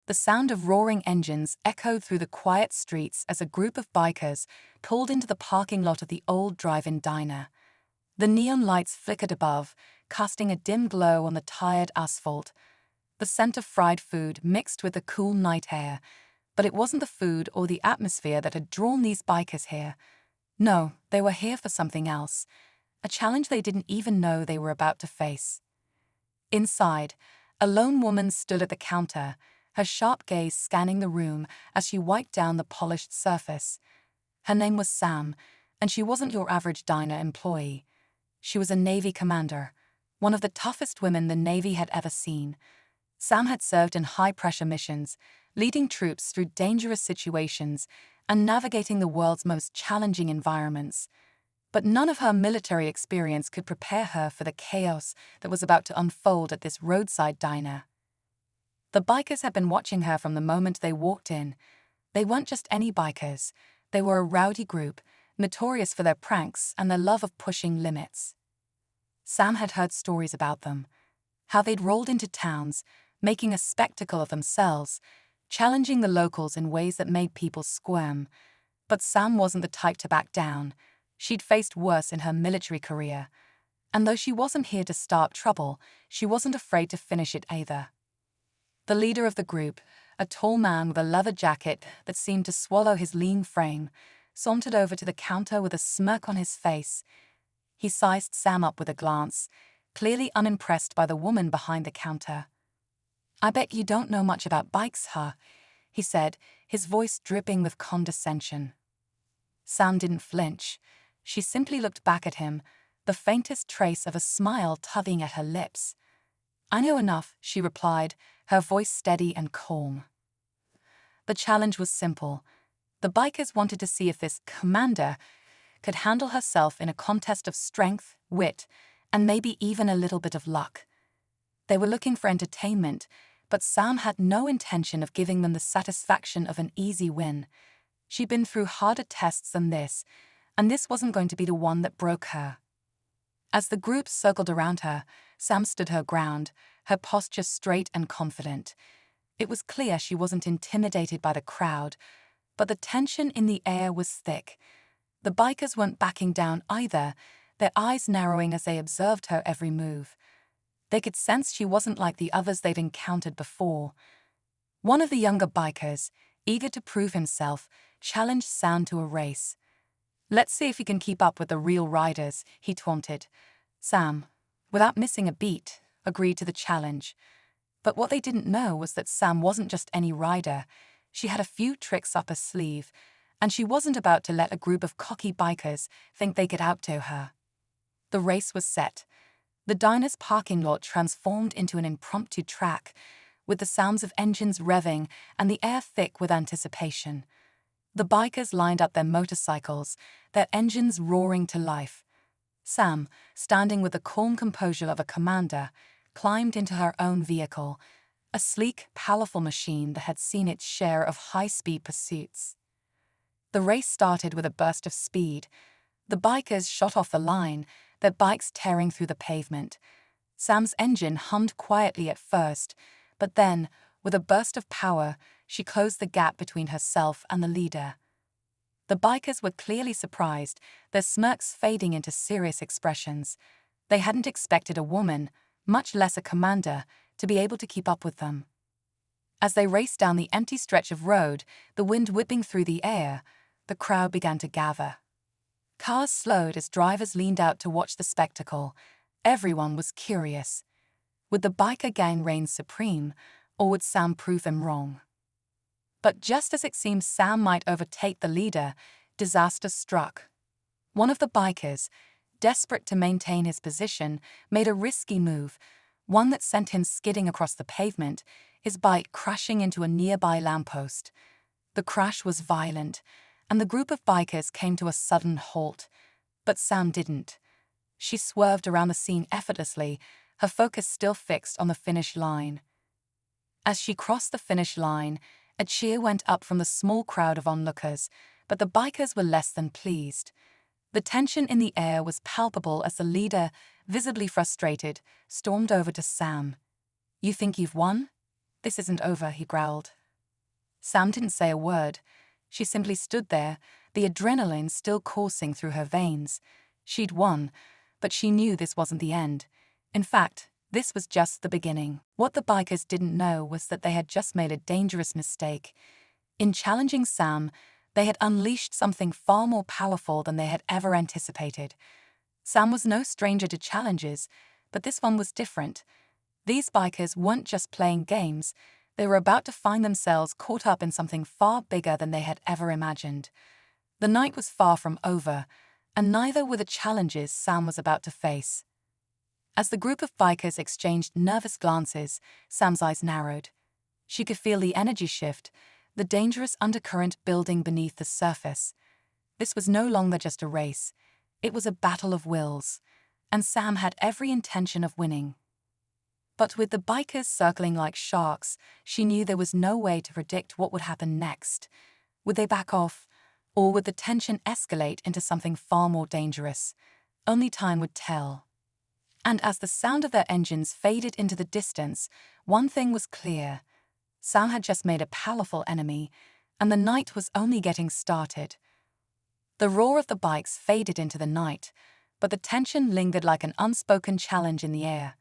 The sound of roaring engines echoed through the quiet streets as a group of bikers pulled into the parking lot of the old drive-in diner. The neon lights flickered above, casting a dim glow on the tired asphalt. The scent of fried food mixed with the cool night air, but it wasn't the food or the atmosphere that had drawn these bikers here. No, they were here for something else, a challenge they didn't even know they were about to face. Inside, a lone woman stood at the counter, her sharp gaze scanning the room as she wiped down the polished surface. Her name was Sam, and she wasn't your average diner employee. She was a Navy commander, one of the toughest women the Navy had ever seen. Sam had served in high-pressure missions, leading troops through dangerous situations and navigating the world's most challenging environments. But none of her military experience could prepare her for the chaos that was about to unfold at this roadside diner. The bikers had been watching her from the moment they walked in. They weren't just any bikers. They were a rowdy group, notorious for their pranks and their love of pushing limits. Sam had heard stories about them, how they'd rolled into towns, making a spectacle of themselves, challenging the locals in ways that made people squirm. But Sam wasn't the type to back down. She'd faced worse in her military career. And though she wasn't here to start trouble, she wasn't afraid to finish it either. The leader of the group, a tall man with a leather jacket that seemed to swallow his lean frame, sauntered over to the counter with a smirk on his face. He sized Sam up with a glance, clearly unimpressed by the woman behind the counter. "I bet you don't know much about bikes, huh?" he said, his voice dripping with condescension. Sam didn't flinch. She simply looked back at him, the faintest trace of a smile tugging at her lips. "I know enough," she replied, her voice steady and calm. The challenge was simple. The bikers wanted to see if this commander could handle herself in a contest of strength, wit, and maybe even a little bit of luck. They were looking for entertainment, but Sam had no intention of giving them the satisfaction of an easy win. She'd been through harder tests than this, and this wasn't going to be the one that broke her. As the group circled around her, Sam stood her ground, her posture straight and confident. It was clear she wasn't intimidated by the crowd, but the tension in the air was thick. The bikers weren't backing down either, their eyes narrowing as they observed her every move. They could sense she wasn't like the others they'd encountered before. One of the younger bikers, eager to prove himself, challenged Sam to a race. "Let's see if he can keep up with the real riders," he taunted. Sam, without missing a beat, agreed to the challenge. But what they didn't know was that Sam wasn't just any rider. She had a few tricks up her sleeve, and she wasn't about to let a group of cocky bikers think they could outdo her. The race was set. The diner's parking lot transformed into an impromptu track, with the sounds of engines revving and the air thick with anticipation. The bikers lined up their motorcycles, their engines roaring to life. Sam, standing with the calm composure of a commander, climbed into her own vehicle, a sleek, powerful machine that had seen its share of high-speed pursuits. The race started with a burst of speed. The bikers shot off the line, their bikes tearing through the pavement. Sam's engine hummed quietly at first, but then, with a burst of power, she closed the gap between herself and the leader. The bikers were clearly surprised, their smirks fading into serious expressions. They hadn't expected a woman, much less a commander, to be able to keep up with them. As they raced down the empty stretch of road, the wind whipping through the air, the crowd began to gather. Cars slowed as drivers leaned out to watch the spectacle. Everyone was curious. Would the biker gang reign supreme, or would Sam prove them wrong? But just as it seemed Sam might overtake the leader, disaster struck. One of the bikers, desperate to maintain his position, made a risky move, one that sent him skidding across the pavement, his bike crashing into a nearby lamppost. The crash was violent, and the group of bikers came to a sudden halt. But Sam didn't. She swerved around the scene effortlessly, her focus still fixed on the finish line. As she crossed the finish line, a cheer went up from the small crowd of onlookers, but the bikers were less than pleased. The tension in the air was palpable as the leader, visibly frustrated, stormed over to Sam. "You think you've won? This isn't over," he growled. Sam didn't say a word. She simply stood there, the adrenaline still coursing through her veins. She'd won, but she knew this wasn't the end. In fact, this was just the beginning. What the bikers didn't know was that they had just made a dangerous mistake. In challenging Sam, they had unleashed something far more powerful than they had ever anticipated. Sam was no stranger to challenges, but this one was different. These bikers weren't just playing games, they were about to find themselves caught up in something far bigger than they had ever imagined. The night was far from over, and neither were the challenges Sam was about to face. As the group of bikers exchanged nervous glances, Sam's eyes narrowed. She could feel the energy shift, the dangerous undercurrent building beneath the surface. This was no longer just a race. It was a battle of wills, and Sam had every intention of winning. But with the bikers circling like sharks, she knew there was no way to predict what would happen next. Would they back off, or would the tension escalate into something far more dangerous? Only time would tell. And as the sound of their engines faded into the distance, one thing was clear. Sam had just made a powerful enemy, and the night was only getting started. The roar of the bikes faded into the night, but the tension lingered like an unspoken challenge in the air.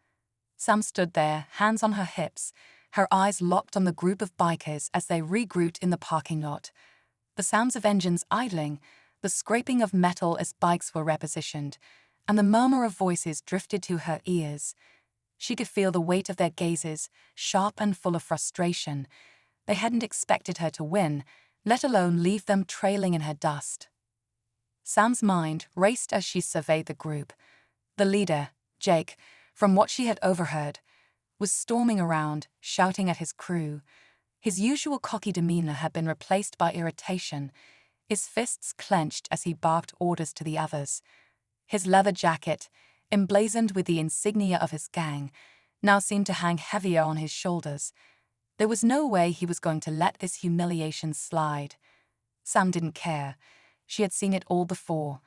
Sam stood there, hands on her hips, her eyes locked on the group of bikers as they regrouped in the parking lot. The sounds of engines idling, the scraping of metal as bikes were repositioned, and the murmur of voices drifted to her ears. She could feel the weight of their gazes, sharp and full of frustration. They hadn't expected her to win, let alone leave them trailing in her dust. Sam's mind raced as she surveyed the group. The leader, Jake, from what she had overheard, was storming around, shouting at his crew. His usual cocky demeanor had been replaced by irritation, his fists clenched as he barked orders to the others. His leather jacket, emblazoned with the insignia of his gang, now seemed to hang heavier on his shoulders. There was no way he was going to let this humiliation slide. Sam didn't care. She had seen it all before.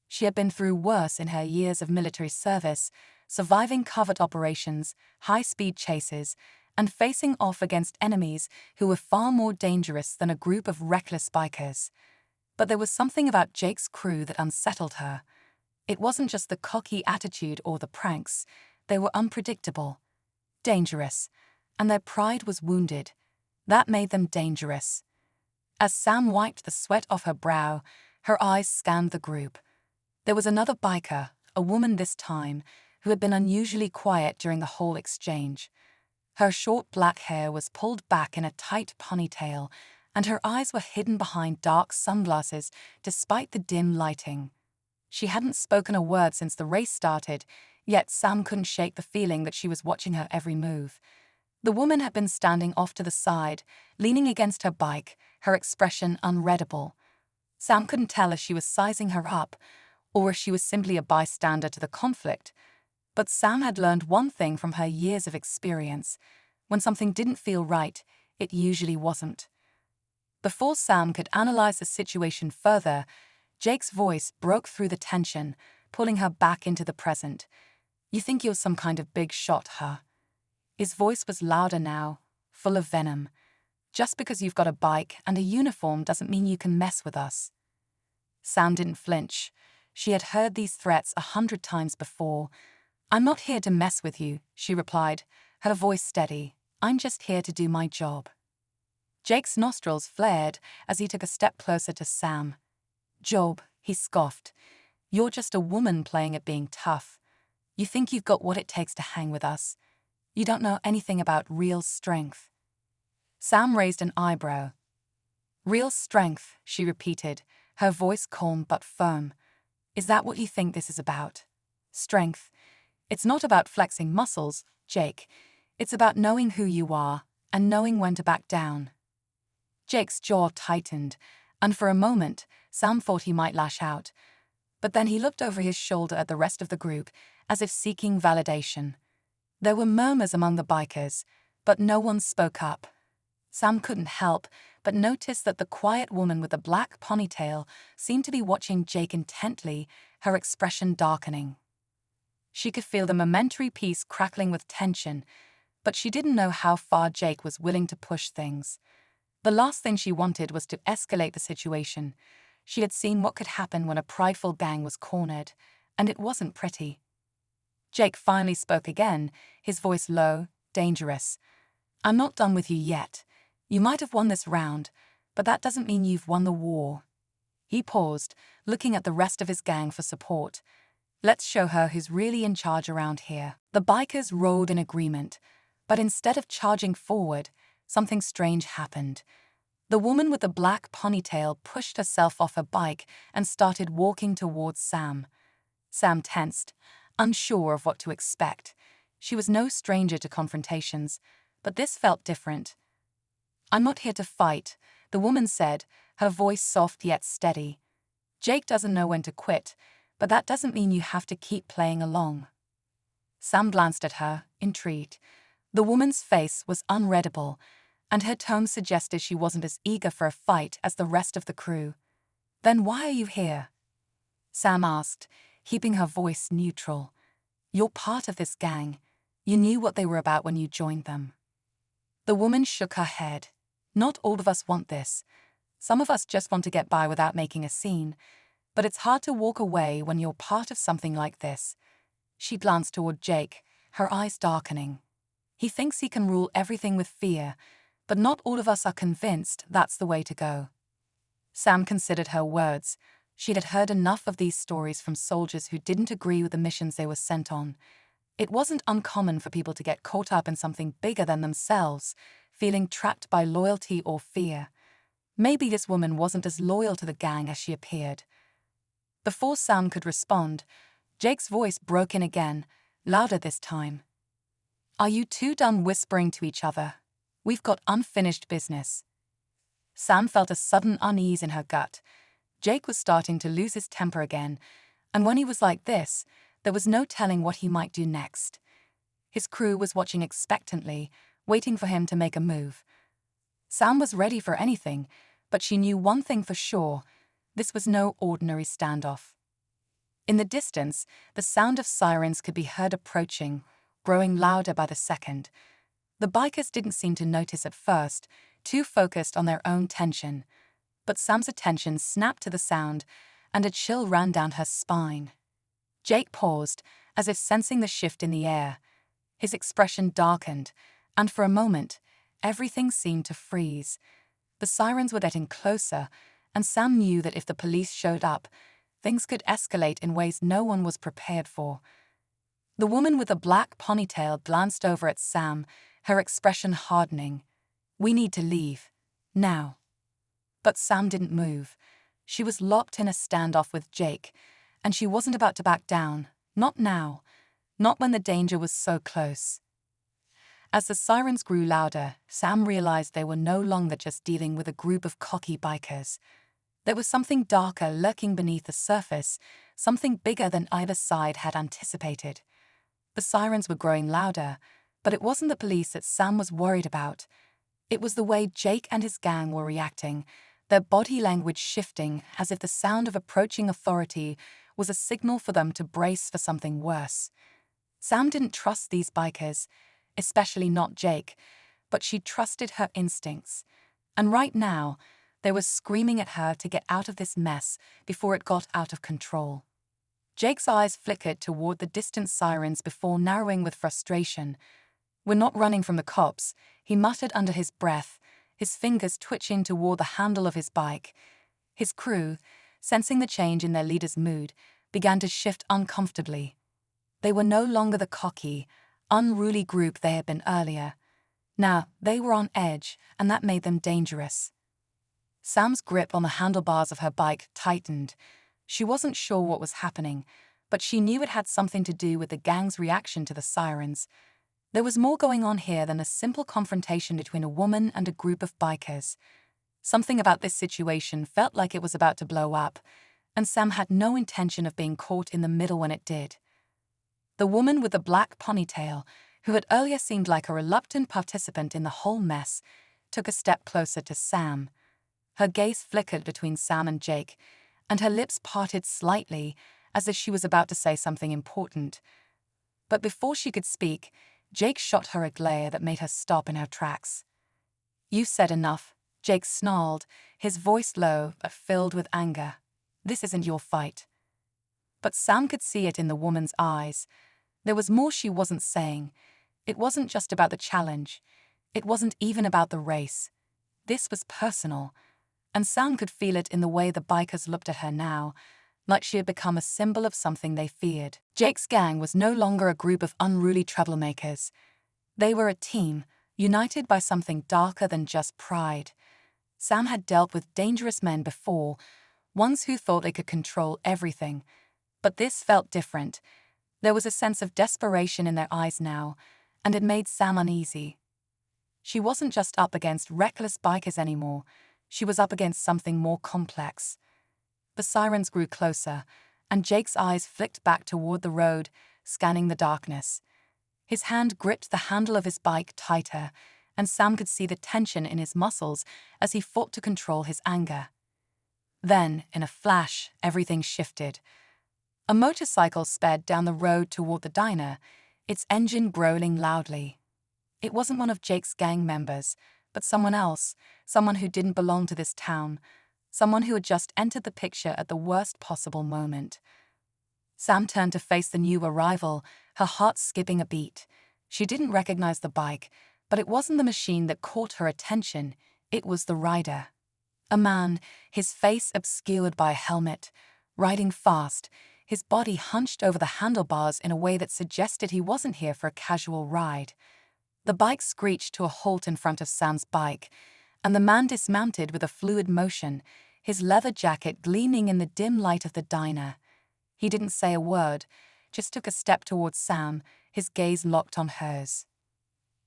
She had been through worse in her years of military service, surviving covert operations, high-speed chases, and facing off against enemies who were far more dangerous than a group of reckless bikers. But there was something about Jake's crew that unsettled her. It wasn't just the cocky attitude or the pranks. They were unpredictable, dangerous, and their pride was wounded. That made them dangerous. As Sam wiped the sweat off her brow, her eyes scanned the group. There was another biker, a woman this time, who had been unusually quiet during the whole exchange. Her short black hair was pulled back in a tight ponytail, and her eyes were hidden behind dark sunglasses despite the dim lighting. She hadn't spoken a word since the race started, yet Sam couldn't shake the feeling that she was watching her every move. The woman had been standing off to the side, leaning against her bike, her expression unreadable. Sam couldn't tell if she was sizing her up, or if she was simply a bystander to the conflict. But Sam had learned one thing from her years of experience. When something didn't feel right, it usually wasn't. Before Sam could analyze the situation further, Jake's voice broke through the tension, pulling her back into the present. "You think you're some kind of big shot, huh?" His voice was louder now, full of venom. "Just because you've got a bike and a uniform doesn't mean you can mess with us." Sam didn't flinch. She had heard these threats 100 times before. "I'm not here to mess with you," she replied, her voice steady. "I'm just here to do my job." Jake's nostrils flared as he took a step closer to Sam. "Job," he scoffed. "You're just a woman playing at being tough. You think you've got what it takes to hang with us. You don't know anything about real strength." Sam raised an eyebrow. "Real strength," she repeated, her voice calm but firm. "Is that what you think this is about? Strength? It's not about flexing muscles, Jake. It's about knowing who you are and knowing when to back down." Jake's jaw tightened, and for a moment, Sam thought he might lash out. But then he looked over his shoulder at the rest of the group, as if seeking validation. There were murmurs among the bikers, but no one spoke up. Sam couldn't help but notice that the quiet woman with the black ponytail seemed to be watching Jake intently, her expression darkening. She could feel the momentary peace crackling with tension, but she didn't know how far Jake was willing to push things. The last thing she wanted was to escalate the situation. She had seen what could happen when a prideful gang was cornered, and it wasn't pretty. Jake finally spoke again, his voice low, dangerous. "I'm not done with you yet. You might have won this round, but that doesn't mean you've won the war." He paused, looking at the rest of his gang for support. "Let's show her who's really in charge around here." The bikers roared in agreement, but instead of charging forward, something strange happened. The woman with the black ponytail pushed herself off her bike and started walking towards Sam. Sam tensed, unsure of what to expect. She was no stranger to confrontations, but this felt different. "I'm not here to fight," the woman said, her voice soft yet steady. "Jake doesn't know when to quit, but that doesn't mean you have to keep playing along." Sam glanced at her, intrigued. The woman's face was unreadable, and her tone suggested she wasn't as eager for a fight as the rest of the crew. "Then why are you here?" Sam asked, keeping her voice neutral. "You're part of this gang. You knew what they were about when you joined them." The woman shook her head. "Not all of us want this. Some of us just want to get by without making a scene, but it's hard to walk away when you're part of something like this." She glanced toward Jake, her eyes darkening. "He thinks he can rule everything with fear, but not all of us are convinced that's the way to go." Sam considered her words. She'd had heard enough of these stories from soldiers who didn't agree with the missions they were sent on. It wasn't uncommon for people to get caught up in something bigger than themselves, feeling trapped by loyalty or fear. Maybe this woman wasn't as loyal to the gang as she appeared. Before Sam could respond, Jake's voice broke in again, louder this time. "Are you two done whispering to each other? We've got unfinished business." Sam felt a sudden unease in her gut. Jake was starting to lose his temper again, and when he was like this, there was no telling what he might do next. His crew was watching expectantly, waiting for him to make a move. Sam was ready for anything, but she knew one thing for sure: this was no ordinary standoff. In the distance, the sound of sirens could be heard approaching, growing louder by the second. The bikers didn't seem to notice at first, too focused on their own tension. But Sam's attention snapped to the sound, and a chill ran down her spine. Jake paused, as if sensing the shift in the air. His expression darkened, and for a moment, everything seemed to freeze. The sirens were getting closer, and Sam knew that if the police showed up, things could escalate in ways no one was prepared for. The woman with the black ponytail glanced over at Sam, her expression hardening. "We need to leave. Now." But Sam didn't move. She was locked in a standoff with Jake, and she wasn't about to back down. Not now. Not when the danger was so close. As the sirens grew louder, Sam realized they were no longer just dealing with a group of cocky bikers. There was something darker lurking beneath the surface, something bigger than either side had anticipated. The sirens were growing louder, but it wasn't the police that Sam was worried about. It was the way Jake and his gang were reacting, their body language shifting as if the sound of approaching authority was a signal for them to brace for something worse. Sam didn't trust these bikers, especially not Jake, but she trusted her instincts. And right now, they were screaming at her to get out of this mess before it got out of control. Jake's eyes flickered toward the distant sirens before narrowing with frustration. "We're not running from the cops," he muttered under his breath, his fingers twitching toward the handle of his bike. His crew, sensing the change in their leader's mood, began to shift uncomfortably. They were no longer the cocky, unruly group they had been earlier. Now, they were on edge, and that made them dangerous. Sam's grip on the handlebars of her bike tightened. She wasn't sure what was happening, but she knew it had something to do with the gang's reaction to the sirens. There was more going on here than a simple confrontation between a woman and a group of bikers. Something about this situation felt like it was about to blow up, and Sam had no intention of being caught in the middle when it did. The woman with the black ponytail, who had earlier seemed like a reluctant participant in the whole mess, took a step closer to Sam. Her gaze flickered between Sam and Jake, and her lips parted slightly, as if she was about to say something important. But before she could speak, Jake shot her a glare that made her stop in her tracks. "You said enough," Jake snarled, his voice low but filled with anger. "This isn't your fight." But Sam could see it in the woman's eyes. There was more she wasn't saying. It wasn't just about the challenge. It wasn't even about the race. This was personal. And Sam could feel it in the way the bikers looked at her now, like she had become a symbol of something they feared. Jake's gang was no longer a group of unruly troublemakers. They were a team, united by something darker than just pride. Sam had dealt with dangerous men before, ones who thought they could control everything. But this felt different. There was a sense of desperation in their eyes now, and it made Sam uneasy. She wasn't just up against reckless bikers anymore. She was up against something more complex. The sirens grew closer, and Jake's eyes flicked back toward the road, scanning the darkness. His hand gripped the handle of his bike tighter, and Sam could see the tension in his muscles as he fought to control his anger. Then, in a flash, everything shifted. A motorcycle sped down the road toward the diner, its engine growling loudly. It wasn't one of Jake's gang members, but someone else, someone who didn't belong to this town, someone who had just entered the picture at the worst possible moment. Sam turned to face the new arrival, her heart skipping a beat. She didn't recognize the bike, but it wasn't the machine that caught her attention, it was the rider. A man, his face obscured by a helmet, riding fast, his body hunched over the handlebars in a way that suggested he wasn't here for a casual ride. The bike screeched to a halt in front of Sam's bike, and the man dismounted with a fluid motion, his leather jacket gleaming in the dim light of the diner. He didn't say a word, just took a step towards Sam, his gaze locked on hers.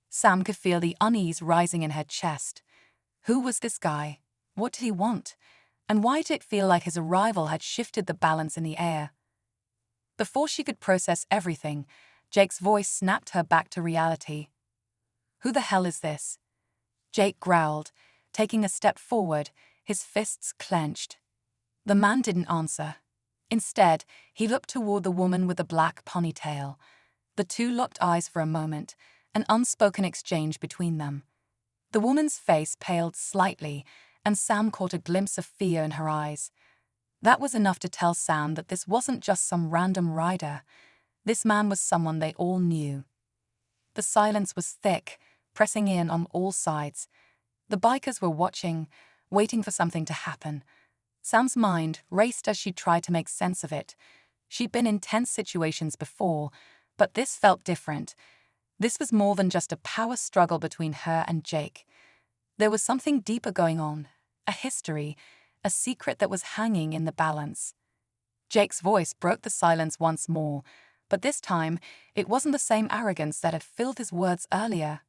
Sam could feel the unease rising in her chest. Who was this guy? What did he want? And why did it feel like his arrival had shifted the balance in the air? Before she could process everything, Jake's voice snapped her back to reality. "Who the hell is this?" Jake growled, taking a step forward, his fists clenched. The man didn't answer. Instead, he looked toward the woman with the black ponytail. The two locked eyes for a moment, an unspoken exchange between them. The woman's face paled slightly, and Sam caught a glimpse of fear in her eyes. That was enough to tell Sam that this wasn't just some random rider. This man was someone they all knew. The silence was thick, pressing in on all sides. The bikers were watching, waiting for something to happen. Sam's mind raced as she tried to make sense of it. She'd been in tense situations before, but this felt different. This was more than just a power struggle between her and Jake. There was something deeper going on, a history, a secret that was hanging in the balance. Jake's voice broke the silence once more, but this time it wasn't the same arrogance that had filled his words earlier.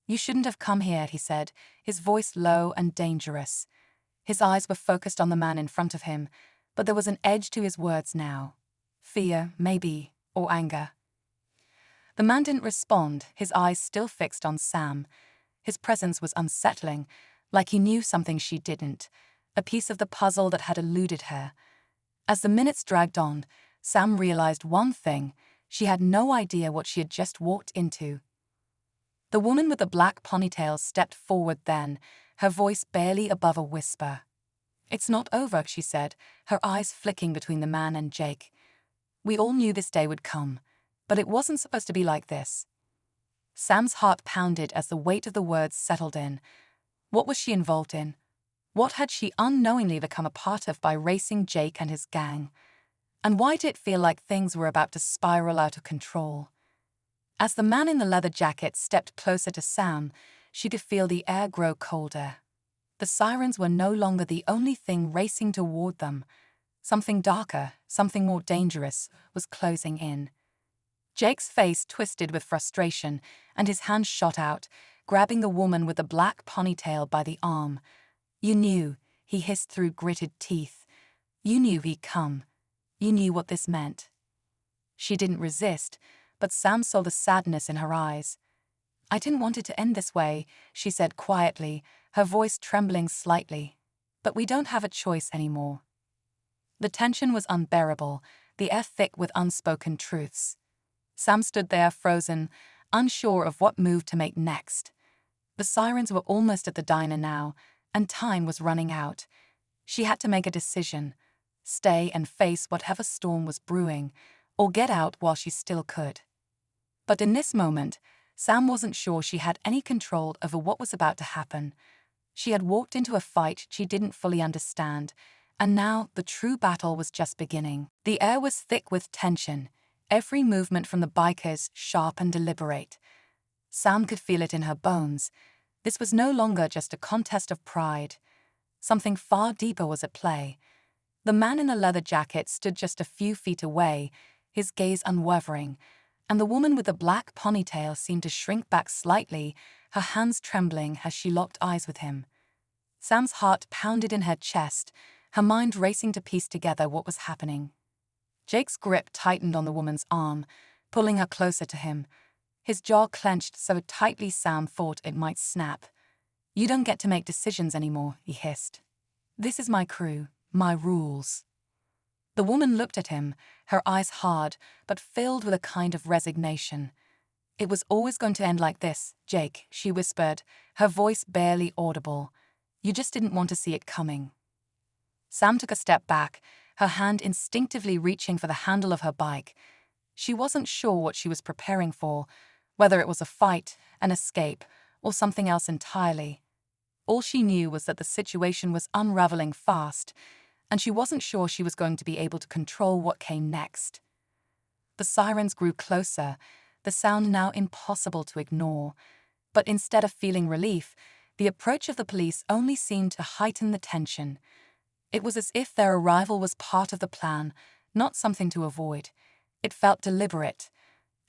"You shouldn't have come here," he said, his voice low and dangerous. His eyes were focused on the man in front of him, but there was an edge to his words now. Fear, maybe, or anger. The man didn't respond, his eyes still fixed on Sam. His presence was unsettling, like he knew something she didn't, a piece of the puzzle that had eluded her. As the minutes dragged on, Sam realized one thing: she had no idea what she had just walked into. The woman with the black ponytail stepped forward then, her voice barely above a whisper. "It's not over," she said, her eyes flicking between the man and Jake. "We all knew this day would come, but it wasn't supposed to be like this." Sam's heart pounded as the weight of the words settled in. What was she involved in? What had she unknowingly become a part of by racing Jake and his gang? And why did it feel like things were about to spiral out of control? As the man in the leather jacket stepped closer to Sam, she could feel the air grow colder. The sirens were no longer the only thing racing toward them. Something darker, something more dangerous, was closing in. Jake's face twisted with frustration, and his hand shot out, grabbing the woman with the black ponytail by the arm. "You knew," he hissed through gritted teeth. "You knew he'd come. You knew what this meant." She didn't resist, but Sam saw the sadness in her eyes. "I didn't want it to end this way," she said quietly, her voice trembling slightly. "But we don't have a choice anymore." The tension was unbearable, the air thick with unspoken truths. Sam stood there frozen, unsure of what move to make next. The sirens were almost at the diner now, and time was running out. She had to make a decision: stay and face whatever storm was brewing, or get out while she still could. But in this moment, Sam wasn't sure she had any control over what was about to happen. She had walked into a fight she didn't fully understand, and now the true battle was just beginning. The air was thick with tension, every movement from the bikers sharp and deliberate. Sam could feel it in her bones. This was no longer just a contest of pride. Something far deeper was at play. The man in the leather jacket stood just a few feet away, his gaze unwavering, and the woman with the black ponytail seemed to shrink back slightly, her hands trembling as she locked eyes with him. Sam's heart pounded in her chest, her mind racing to piece together what was happening. Jake's grip tightened on the woman's arm, pulling her closer to him. His jaw clenched so tightly Sam thought it might snap. "You don't get to make decisions anymore," he hissed. "This is my crew, my rules." The woman looked at him, her eyes hard, but filled with a kind of resignation. "It was always going to end like this, Jake," she whispered, her voice barely audible. "You just didn't want to see it coming." Sam took a step back, her hand instinctively reaching for the handle of her bike. She wasn't sure what she was preparing for, whether it was a fight, an escape, or something else entirely. All she knew was that the situation was unraveling fast, and she wasn't sure she was going to be able to control what came next. The sirens grew closer, the sound now impossible to ignore. But instead of feeling relief, the approach of the police only seemed to heighten the tension. It was as if their arrival was part of the plan, not something to avoid. It felt deliberate.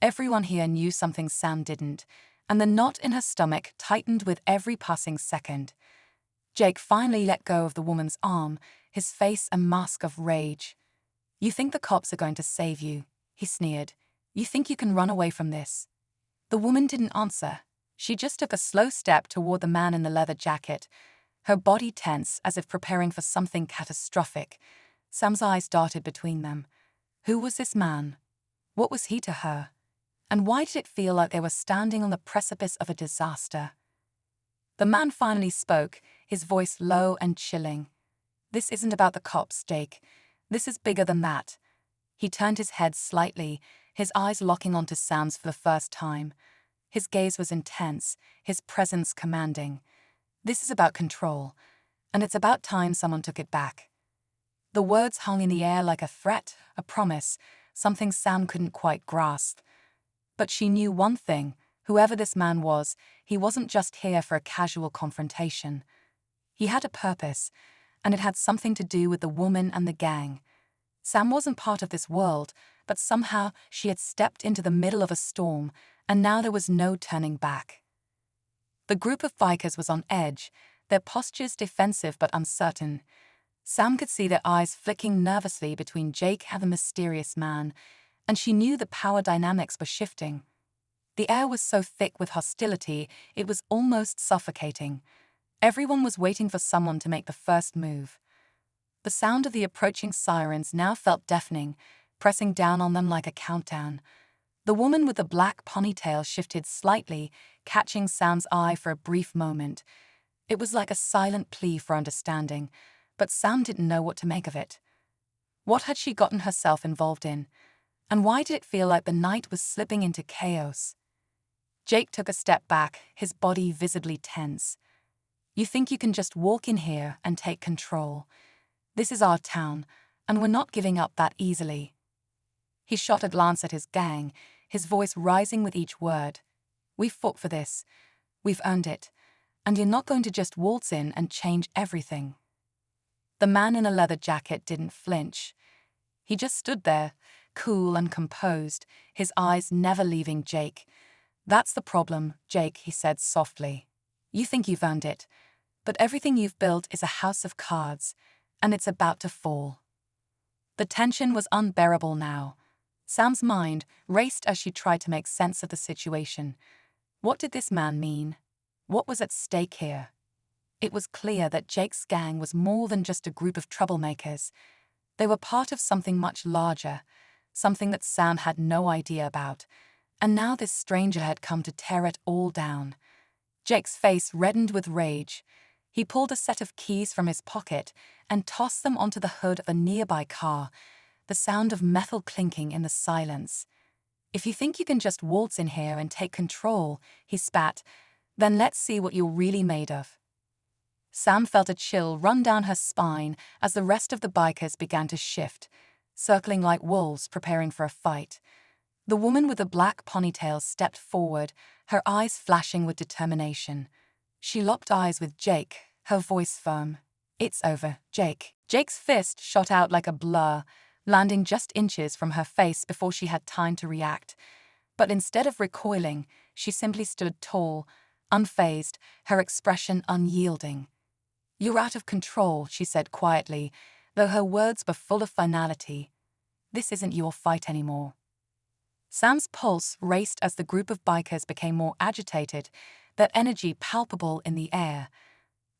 Everyone here knew something Sam didn't, and the knot in her stomach tightened with every passing second. Jake finally let go of the woman's arm, his face a mask of rage. "You think the cops are going to save you?" he sneered. "You think you can run away from this?" The woman didn't answer. She just took a slow step toward the man in the leather jacket, her body tense as if preparing for something catastrophic. Sam's eyes darted between them. Who was this man? What was he to her? And why did it feel like they were standing on the precipice of a disaster? The man finally spoke, his voice low and chilling. "This isn't about the cops, Jake. This is bigger than that." He turned his head slightly, his eyes locking onto Sam's for the first time. His gaze was intense, his presence commanding. "This is about control, and it's about time someone took it back." The words hung in the air like a threat, a promise, something Sam couldn't quite grasp. But she knew one thing: whoever this man was, he wasn't just here for a casual confrontation. He had a purpose, and it had something to do with the woman and the gang. Sam wasn't part of this world, but somehow she had stepped into the middle of a storm, and now there was no turning back. The group of bikers was on edge, their postures defensive but uncertain. Sam could see their eyes flicking nervously between Jake and the mysterious man, and she knew the power dynamics were shifting. The air was so thick with hostility, it was almost suffocating. Everyone was waiting for someone to make the first move. The sound of the approaching sirens now felt deafening, pressing down on them like a countdown. The woman with the black ponytail shifted slightly, catching Sam's eye for a brief moment. It was like a silent plea for understanding, but Sam didn't know what to make of it. What had she gotten herself involved in? And why did it feel like the night was slipping into chaos? Jake took a step back, his body visibly tense. "You think you can just walk in here and take control? This is our town, and we're not giving up that easily." He shot a glance at his gang, his voice rising with each word. "We've fought for this. We've earned it. And you're not going to just waltz in and change everything." The man in a leather jacket didn't flinch. He just stood there, cool and composed, his eyes never leaving Jake. "That's the problem, Jake," he said softly. "You think you've earned it, but everything you've built is a house of cards, and it's about to fall." The tension was unbearable now. Sam's mind raced as she tried to make sense of the situation. What did this man mean? What was at stake here? It was clear that Jake's gang was more than just a group of troublemakers. They were part of something much larger, something that Sam had no idea about, and now this stranger had come to tear it all down. Jake's face reddened with rage. He pulled a set of keys from his pocket and tossed them onto the hood of a nearby car, the sound of metal clinking in the silence. "If you think you can just waltz in here and take control," he spat, "then let's see what you're really made of." Sam felt a chill run down her spine as the rest of the bikers began to shift, circling like wolves preparing for a fight. The woman with the black ponytail stepped forward, her eyes flashing with determination. She locked eyes with Jake, her voice firm. "It's over, Jake." Jake's fist shot out like a blur, landing just inches from her face before she had time to react. But instead of recoiling, she simply stood tall, unfazed, her expression unyielding. "You're out of control," she said quietly, though her words were full of finality. "This isn't your fight anymore." Sam's pulse raced as the group of bikers became more agitated, their energy palpable in the air.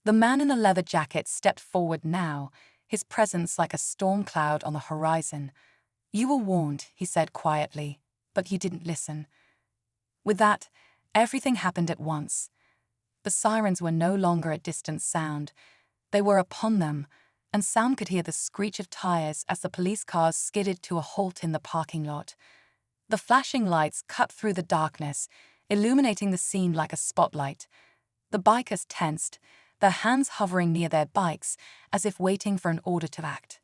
The man in the leather jacket stepped forward now, his presence like a storm cloud on the horizon. "You were warned," he said quietly, "but you didn't listen." With that, everything happened at once. The sirens were no longer a distant sound. They were upon them, and Sam could hear the screech of tires as the police cars skidded to a halt in the parking lot. The flashing lights cut through the darkness, illuminating the scene like a spotlight. The bikers tensed, their hands hovering near their bikes as if waiting for an order to act.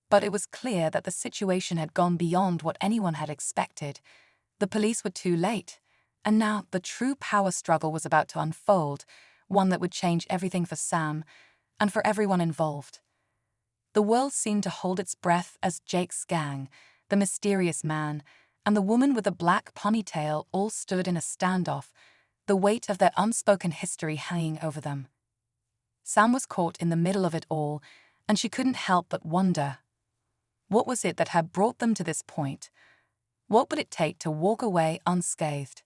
But it was clear that the situation had gone beyond what anyone had expected. The police were too late, and now the true power struggle was about to unfold, one that would change everything for Sam and for everyone involved. The world seemed to hold its breath as Jake's gang, the mysterious man, and the woman with the black ponytail all stood in a standoff, the weight of their unspoken history hanging over them. Sam was caught in the middle of it all, and she couldn't help but wonder. What was it that had brought them to this point? What would it take to walk away unscathed?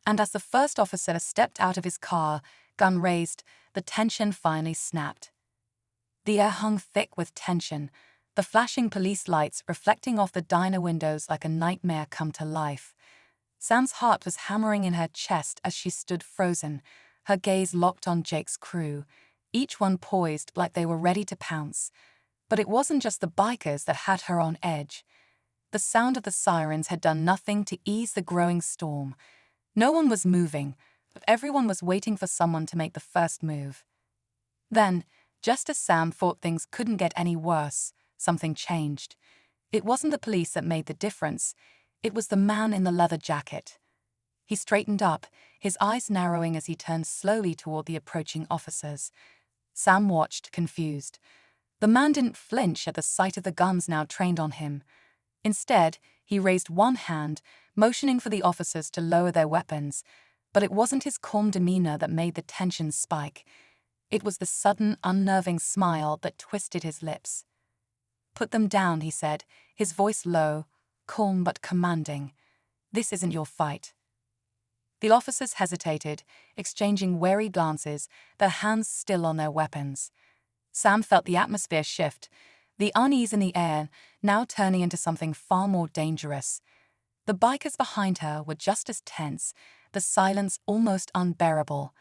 And as the first officer stepped out of his car, gun raised, the tension finally snapped. The air hung thick with tension, the flashing police lights reflecting off the diner windows like a nightmare come to life. Sam's heart was hammering in her chest as she stood frozen, her gaze locked on Jake's crew, each one poised like they were ready to pounce. But it wasn't just the bikers that had her on edge. The sound of the sirens had done nothing to ease the growing storm. No one was moving, but everyone was waiting for someone to make the first move. Then, just as Sam thought things couldn't get any worse, something changed. It wasn't the police that made the difference. It was the man in the leather jacket. He straightened up, his eyes narrowing as he turned slowly toward the approaching officers. Sam watched, confused. The man didn't flinch at the sight of the guns now trained on him. Instead, he raised one hand, motioning for the officers to lower their weapons. But it wasn't his calm demeanor that made the tension spike. It was the sudden, unnerving smile that twisted his lips. "Put them down," he said, his voice low, calm but commanding. "This isn't your fight." The officers hesitated, exchanging wary glances, their hands still on their weapons. Sam felt the atmosphere shift, the unease in the air now turning into something far more dangerous. The bikers behind her were just as tense, the silence almost unbearable.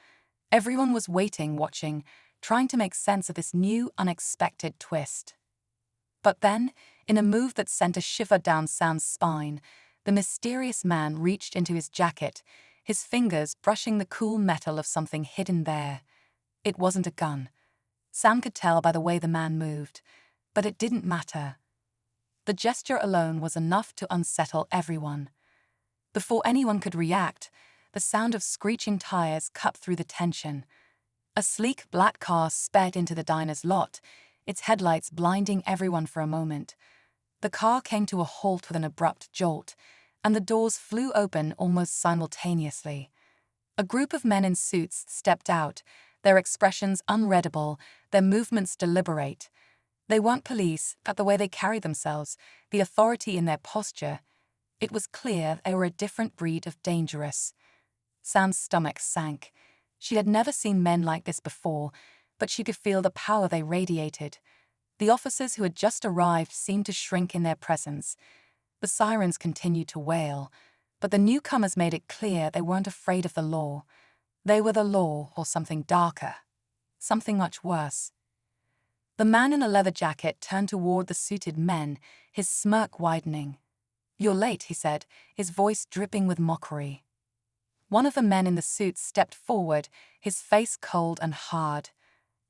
Everyone was waiting, watching, trying to make sense of this new, unexpected twist. But then, in a move that sent a shiver down Sam's spine, the mysterious man reached into his jacket, his fingers brushing the cool metal of something hidden there. It wasn't a gun. Sam could tell by the way the man moved, but it didn't matter. The gesture alone was enough to unsettle everyone. Before anyone could react, the sound of screeching tires cut through the tension. A sleek black car sped into the diner's lot, its headlights blinding everyone for a moment. The car came to a halt with an abrupt jolt, and the doors flew open almost simultaneously. A group of men in suits stepped out, their expressions unreadable, their movements deliberate. They weren't police, but the way they carried themselves, the authority in their posture. It was clear they were a different breed of dangerous. Sam's stomach sank. She had never seen men like this before, but she could feel the power they radiated. The officers who had just arrived seemed to shrink in their presence. The sirens continued to wail, but the newcomers made it clear they weren't afraid of the law. They were the law, or something darker. Something much worse. The man in the leather jacket turned toward the suited men, his smirk widening. "You're late," he said, his voice dripping with mockery. One of the men in the suits stepped forward, his face cold and hard.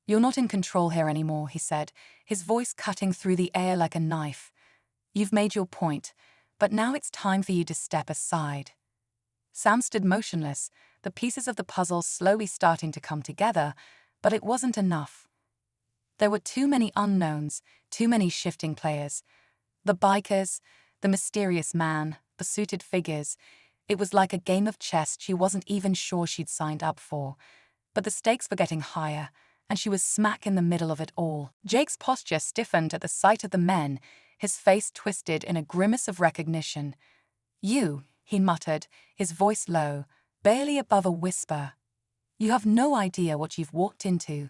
"You're not in control here anymore," he said, his voice cutting through the air like a knife. "You've made your point, but now it's time for you to step aside." Sam stood motionless, the pieces of the puzzle slowly starting to come together, but it wasn't enough. There were too many unknowns, too many shifting players. The bikers, the mysterious man, the suited figures. It was like a game of chess she wasn't even sure she'd signed up for. But the stakes were getting higher, and she was smack in the middle of it all. Jake's posture stiffened at the sight of the men, his face twisted in a grimace of recognition. "You," he muttered, his voice low, barely above a whisper. "You have no idea what you've walked into."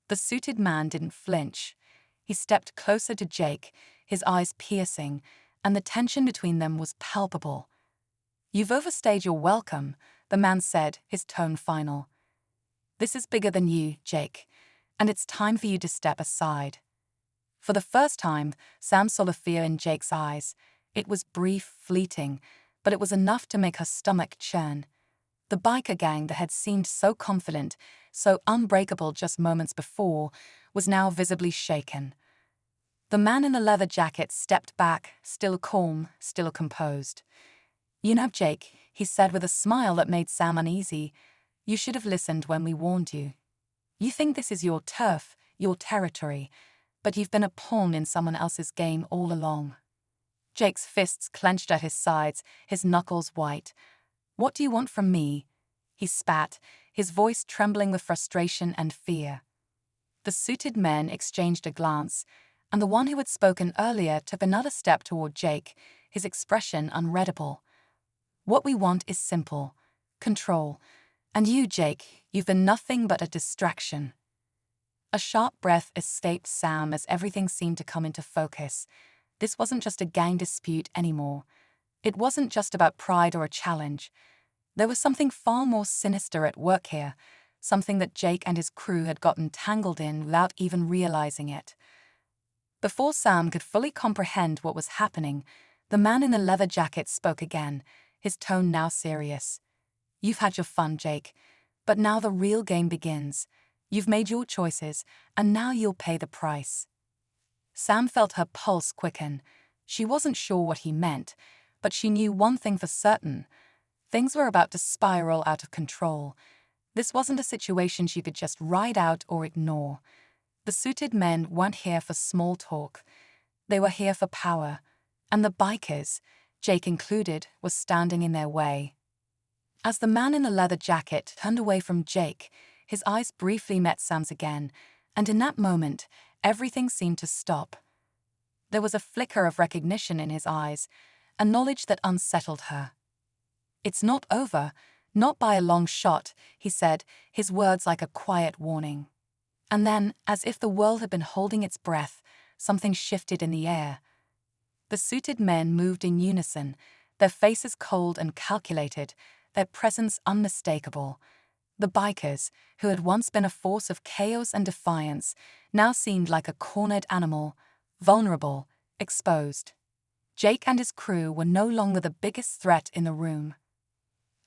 The suited man didn't flinch. He stepped closer to Jake, his eyes piercing, and the tension between them was palpable. "You've overstayed your welcome," the man said, his tone final. "This is bigger than you, Jake, and it's time for you to step aside." For the first time, Sam saw the fear in Jake's eyes. It was brief, fleeting, but it was enough to make her stomach churn. The biker gang that had seemed so confident, so unbreakable just moments before, was now visibly shaken. The man in the leather jacket stepped back, still calm, still composed. "You know, Jake," he said with a smile that made Sam uneasy, "you should have listened when we warned you. You think this is your turf, your territory, but you've been a pawn in someone else's game all along." Jake's fists clenched at his sides, his knuckles white. "What do you want from me?" he spat, his voice trembling with frustration and fear. The suited men exchanged a glance, and the one who had spoken earlier took another step toward Jake, his expression unreadable. "What we want is simple. Control. And you, Jake, you've been nothing but a distraction." A sharp breath escaped Sam as everything seemed to come into focus. This wasn't just a gang dispute anymore. It wasn't just about pride or a challenge. There was something far more sinister at work here, something that Jake and his crew had gotten tangled in without even realizing it. Before Sam could fully comprehend what was happening, the man in the leather jacket spoke again, his tone now serious. "You've had your fun, Jake, but now the real game begins. You've made your choices, and now you'll pay the price." Sam felt her pulse quicken. She wasn't sure what he meant, but she knew one thing for certain. Things were about to spiral out of control. This wasn't a situation she could just ride out or ignore. The suited men weren't here for small talk. They were here for power, and the bikers, Jake included, were standing in their way. As the man in the leather jacket turned away from Jake, his eyes briefly met Sam's again, and in that moment, everything seemed to stop. There was a flicker of recognition in his eyes, a knowledge that unsettled her. "It's not over, not by a long shot," he said, his words like a quiet warning. And then, as if the world had been holding its breath, something shifted in the air. The suited men moved in unison, their faces cold and calculated, their presence unmistakable. The bikers, who had once been a force of chaos and defiance, now seemed like a cornered animal, vulnerable, exposed. Jake and his crew were no longer the biggest threat in the room.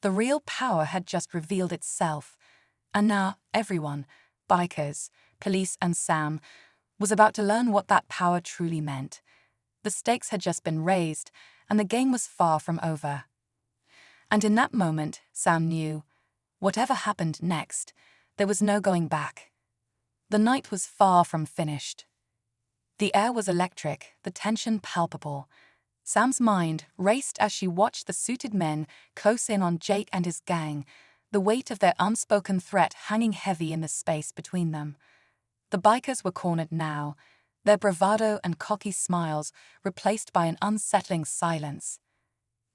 The real power had just revealed itself, and now everyone, bikers, police and Sam, was about to learn what that power truly meant. The stakes had just been raised, and the game was far from over. And in that moment, Sam knew, whatever happened next, there was no going back. The night was far from finished. The air was electric, the tension palpable. Sam's mind raced as she watched the suited men close in on Jake and his gang, the weight of their unspoken threat hanging heavy in the space between them. The bikers were cornered now, their bravado and cocky smiles replaced by an unsettling silence.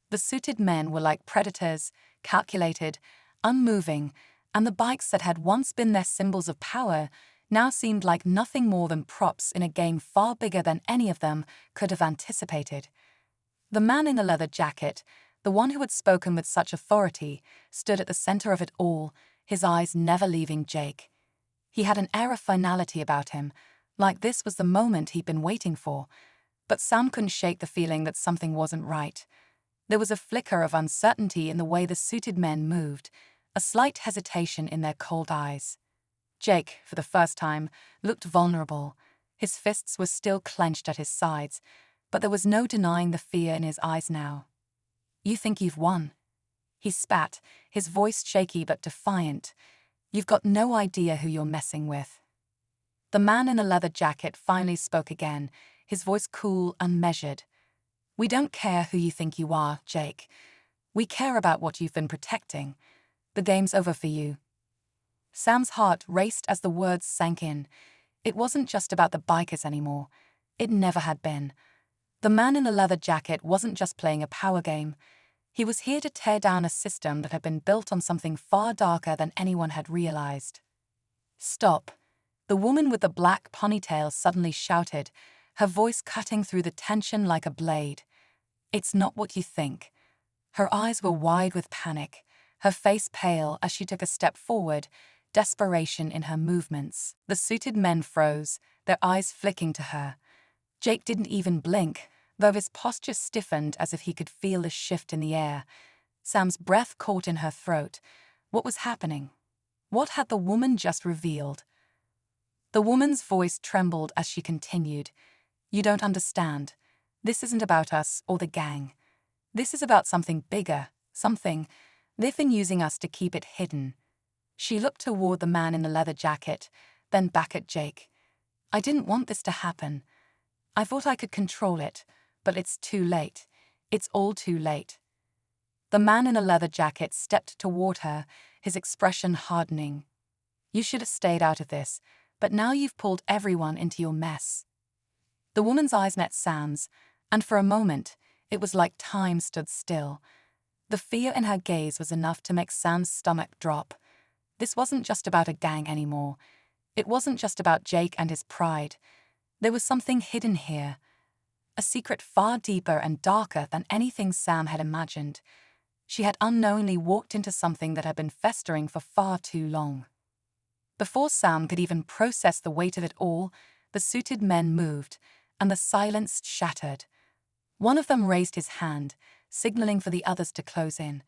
The suited men were like predators, calculated, unmoving, and the bikes that had once been their symbols of power now seemed like nothing more than props in a game far bigger than any of them could have anticipated. The man in the leather jacket, the one who had spoken with such authority, stood at the center of it all, his eyes never leaving Jake. He had an air of finality about him, like this was the moment he'd been waiting for. But Sam couldn't shake the feeling that something wasn't right. There was a flicker of uncertainty in the way the suited men moved, a slight hesitation in their cold eyes. Jake, for the first time, looked vulnerable. His fists were still clenched at his sides, but there was no denying the fear in his eyes now. "You think you've won?" He spat, his voice shaky but defiant. "You've got no idea who you're messing with." The man in the leather jacket finally spoke again, his voice cool and measured. "We don't care who you think you are, Jake. We care about what you've been protecting. The game's over for you." Sam's heart raced as the words sank in. It wasn't just about the bikers anymore. It never had been. The man in the leather jacket wasn't just playing a power game. He was here to tear down a system that had been built on something far darker than anyone had realized. "Stop," the woman with the black ponytail suddenly shouted, her voice cutting through the tension like a blade. "It's not what you think." Her eyes were wide with panic, her face pale as she took a step forward, desperation in her movements. The suited men froze, their eyes flicking to her. Jake didn't even blink, though his posture stiffened as if he could feel the shift in the air. Sam's breath caught in her throat. What was happening? What had the woman just revealed? The woman's voice trembled as she continued. "You don't understand. This isn't about us or the gang. This is about something bigger, something. They've been using us to keep it hidden." She looked toward the man in the leather jacket, then back at Jake. "I didn't want this to happen. I thought I could control it, but it's too late. It's all too late." The man in the leather jacket stepped toward her, his expression hardening. "You should have stayed out of this, but now you've pulled everyone into your mess." The woman's eyes met Sam's, and for a moment, it was like time stood still. The fear in her gaze was enough to make Sam's stomach drop. This wasn't just about a gang anymore. It wasn't just about Jake and his pride. There was something hidden here, a secret far deeper and darker than anything Sam had imagined. She had unknowingly walked into something that had been festering for far too long. Before Sam could even process the weight of it all, the suited men moved, and the silence shattered. One of them raised his hand, signaling for the others to close in.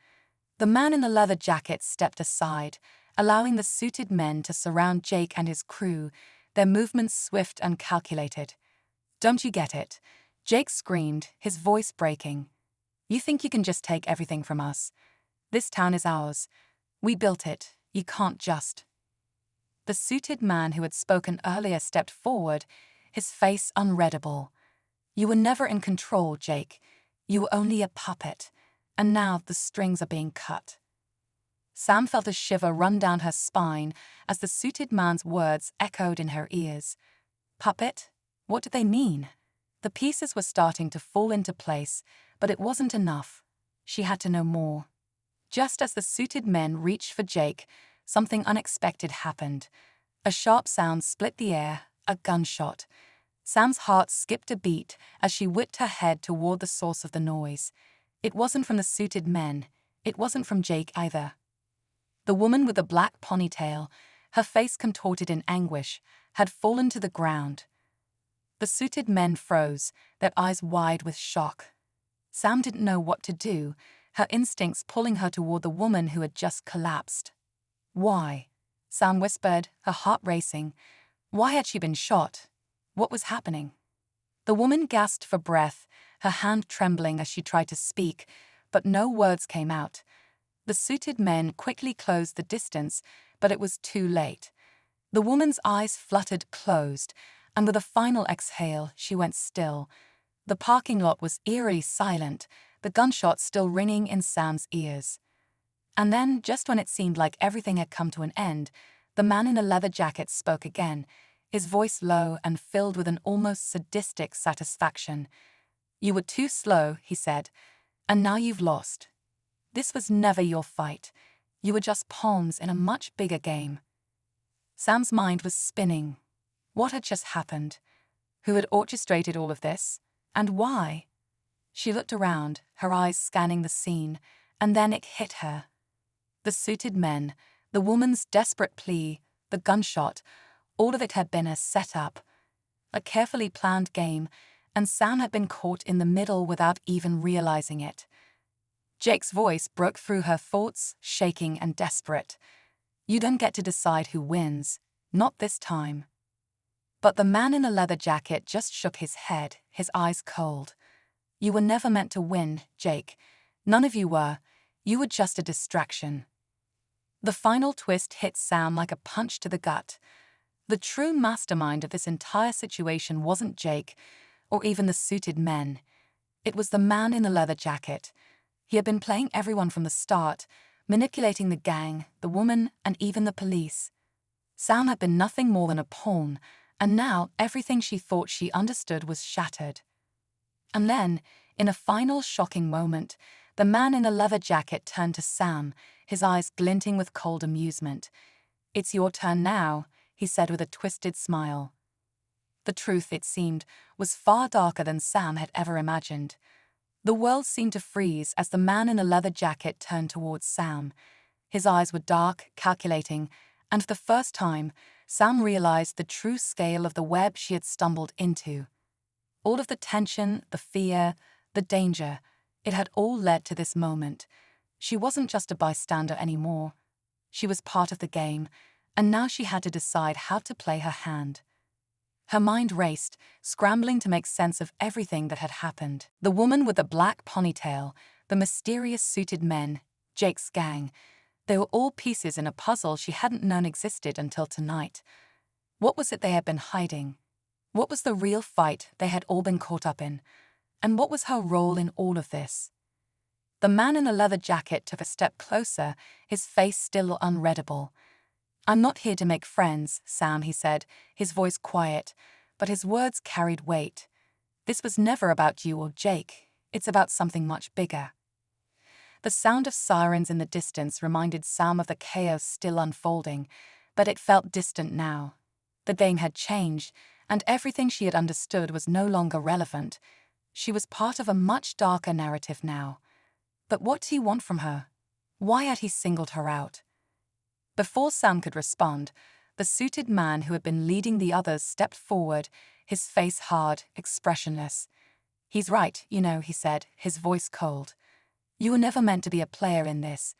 The man in the leather jacket stepped aside, allowing the suited men to surround Jake and his crew, their movements swift and calculated. "Don't you get it?" Jake screamed, his voice breaking. "You think you can just take everything from us? This town is ours. We built it. You can't just." The suited man who had spoken earlier stepped forward, his face unreadable. "You were never in control, Jake. You were only a puppet. And now the strings are being cut." Sam felt a shiver run down her spine as the suited man's words echoed in her ears. Puppet? What did they mean? The pieces were starting to fall into place, but it wasn't enough. She had to know more. Just as the suited men reached for Jake, something unexpected happened. A sharp sound split the air, a gunshot. Sam's heart skipped a beat as she whipped her head toward the source of the noise. It wasn't from the suited men. It wasn't from Jake either. The woman with the black ponytail, her face contorted in anguish, had fallen to the ground. The suited men froze, their eyes wide with shock. Sam didn't know what to do, her instincts pulling her toward the woman who had just collapsed. "Why?" Sam whispered, her heart racing. Why had she been shot? What was happening? The woman gasped for breath, her hand trembling as she tried to speak, but no words came out. The suited men quickly closed the distance, but it was too late. The woman's eyes fluttered closed, and with a final exhale, she went still. The parking lot was eerily silent, the gunshot still ringing in Sam's ears. And then, just when it seemed like everything had come to an end, the man in the leather jacket spoke again, his voice low and filled with an almost sadistic satisfaction. "You were too slow," he said, "and now you've lost. This was never your fight. You were just pawns in a much bigger game." Sam's mind was spinning. What had just happened? Who had orchestrated all of this? And why? She looked around, her eyes scanning the scene, and then it hit her. The suited men, the woman's desperate plea, the gunshot, all of it had been a setup, a carefully planned game, and Sam had been caught in the middle without even realizing it. Jake's voice broke through her thoughts, shaking and desperate. "You don't get to decide who wins, not this time." But the man in the leather jacket just shook his head, his eyes cold. "You were never meant to win, Jake. None of you were. You were just a distraction." The final twist hit Sam like a punch to the gut. The true mastermind of this entire situation wasn't Jake, or even the suited men. It was the man in the leather jacket. He had been playing everyone from the start, manipulating the gang, the woman, and even the police. Sam had been nothing more than a pawn, and now everything she thought she understood was shattered. And then, in a final shocking moment, the man in the leather jacket turned to Sam, his eyes glinting with cold amusement. "It's your turn now," he said with a twisted smile. The truth, it seemed, was far darker than Sam had ever imagined. The world seemed to freeze as the man in the leather jacket turned towards Sam. His eyes were dark, calculating, and for the first time, Sam realized the true scale of the web she had stumbled into. All of the tension, the fear, the danger, it had all led to this moment. She wasn't just a bystander anymore. She was part of the game, and now she had to decide how to play her hand. Her mind raced, scrambling to make sense of everything that had happened. The woman with the black ponytail, the mysterious suited men, Jake's gang, they were all pieces in a puzzle she hadn't known existed until tonight. What was it they had been hiding? What was the real fight they had all been caught up in? And what was her role in all of this? The man in the leather jacket took a step closer, his face still unreadable. "I'm not here to make friends, Sam," he said, his voice quiet, but his words carried weight. "This was never about you or Jake. It's about something much bigger." The sound of sirens in the distance reminded Sam of the chaos still unfolding, but it felt distant now. The game had changed, and everything she had understood was no longer relevant. She was part of a much darker narrative now. But what did he want from her? Why had he singled her out? Before Sam could respond, the suited man who had been leading the others stepped forward, his face hard, expressionless. "He's right, he said, his voice cold. "You were never meant to be a player in this.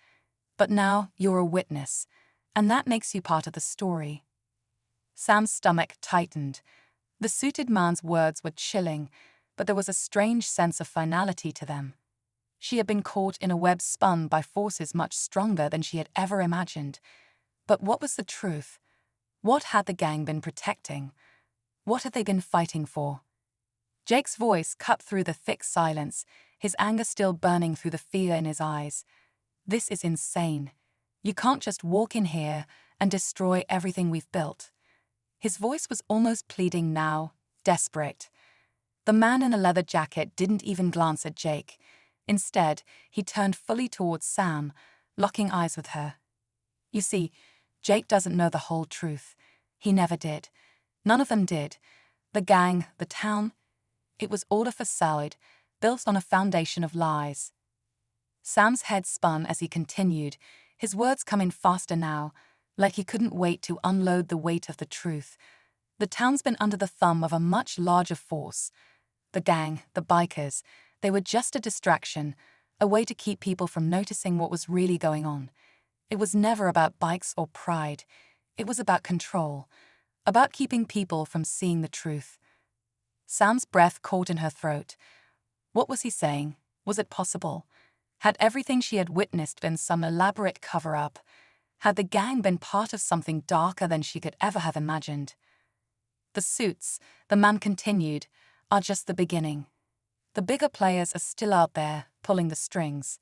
But now you're a witness, and that makes you part of the story." Sam's stomach tightened. The suited man's words were chilling, but there was a strange sense of finality to them. She had been caught in a web spun by forces much stronger than she had ever imagined. But what was the truth? What had the gang been protecting? What had they been fighting for? Jake's voice cut through the thick silence, his anger still burning through the fear in his eyes. "This is insane. You can't just walk in here and destroy everything we've built." His voice was almost pleading now, desperate. The man in the leather jacket didn't even glance at Jake. Instead, he turned fully towards Sam, locking eyes with her. "You see, Jake doesn't know the whole truth. He never did. None of them did. The gang, the town, it was all a facade, built on a foundation of lies." Sam's head spun as he continued, his words coming faster now, like he couldn't wait to unload the weight of the truth. "The town's been under the thumb of a much larger force. The gang, the bikers, they were just a distraction, a way to keep people from noticing what was really going on. It was never about bikes or pride. It was about control, about keeping people from seeing the truth." Sam's breath caught in her throat. What was he saying? Was it possible? Had everything she had witnessed been some elaborate cover-up? Had the gang been part of something darker than she could ever have imagined? "The suits," the man continued, "are just the beginning. The bigger players are still out there, pulling the strings.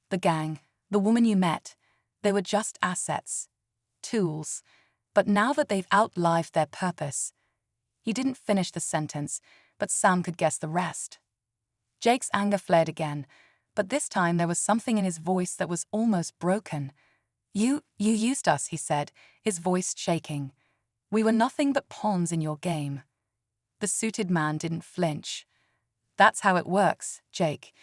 The gang, the woman you met, they were just assets, tools. But now that they've outlived their purpose—" He didn't finish the sentence, but Sam could guess the rest. Jake's anger flared again, but this time there was something in his voice that was almost broken. You used us," he said, his voice shaking. "We were nothing but pawns in your game." The suited man didn't flinch. "That's how it works, Jake.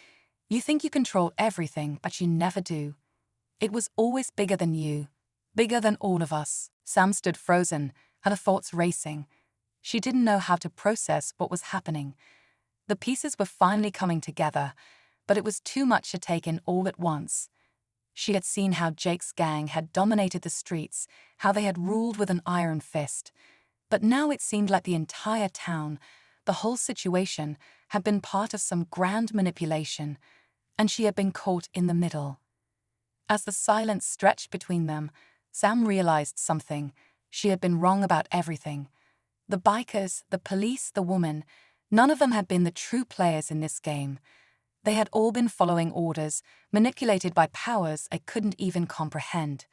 You think you control everything, but you never do. It was always bigger than you, Bigger than all of us. Sam stood frozen, her thoughts racing. She didn't know how to process what was happening. The pieces were finally coming together, but it was too much to take in all at once. She had seen how Jake's gang had dominated the streets, how they had ruled with an iron fist. But now it seemed like the entire town, the whole situation, had been part of some grand manipulation, and she had been caught in the middle. As the silence stretched between them, Sam realized something. She had been wrong about everything. The bikers, the police, the woman, none of them had been the true players in this game. They had all been following orders, manipulated by powers I couldn't even comprehend.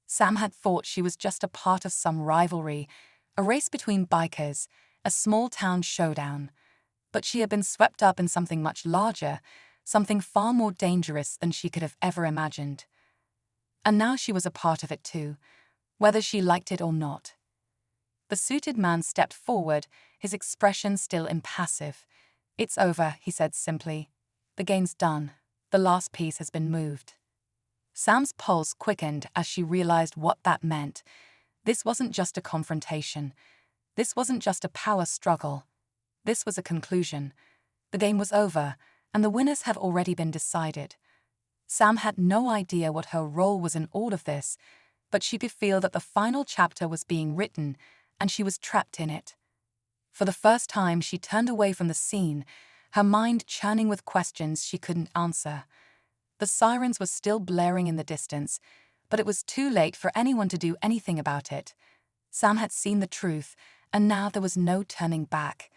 Sam had thought she was just a part of some rivalry, a race between bikers, a small-town showdown. But she had been swept up in something much larger, something far more dangerous than she could have ever imagined. And now she was a part of it too, whether she liked it or not. The suited man stepped forward, his expression still impassive. "It's over," he said simply. "The game's done. The last piece has been moved." Sam's pulse quickened as she realized what that meant. This wasn't just a confrontation. This wasn't just a power struggle. This was a conclusion. The game was over, and the winners had already been decided. Sam had no idea what her role was in all of this, but she could feel that the final chapter was being written, and she was trapped in it. For the first time, she turned away from the scene, her mind churning with questions she couldn't answer. The sirens were still blaring in the distance, but it was too late for anyone to do anything about it. Sam had seen the truth, and now there was no turning back.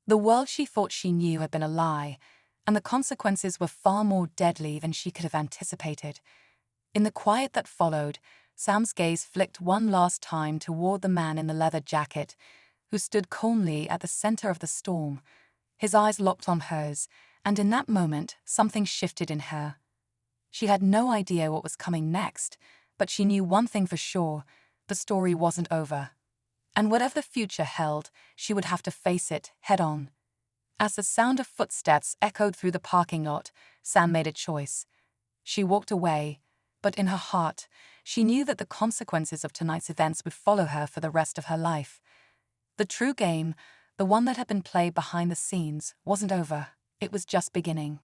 The world she thought she knew had been a lie, and the consequences were far more deadly than she could have anticipated. In the quiet that followed, Sam's gaze flicked one last time toward the man in the leather jacket, who stood calmly at the center of the storm. His eyes locked on hers, and in that moment, something shifted in her. She had no idea what was coming next, but she knew one thing for sure: the story wasn't over. And whatever the future held, she would have to face it head on. As the sound of footsteps echoed through the parking lot, Sam made a choice. She walked away, but in her heart, she knew that the consequences of tonight's events would follow her for the rest of her life. The true game, the one that had been played behind the scenes, wasn't over. It was just beginning.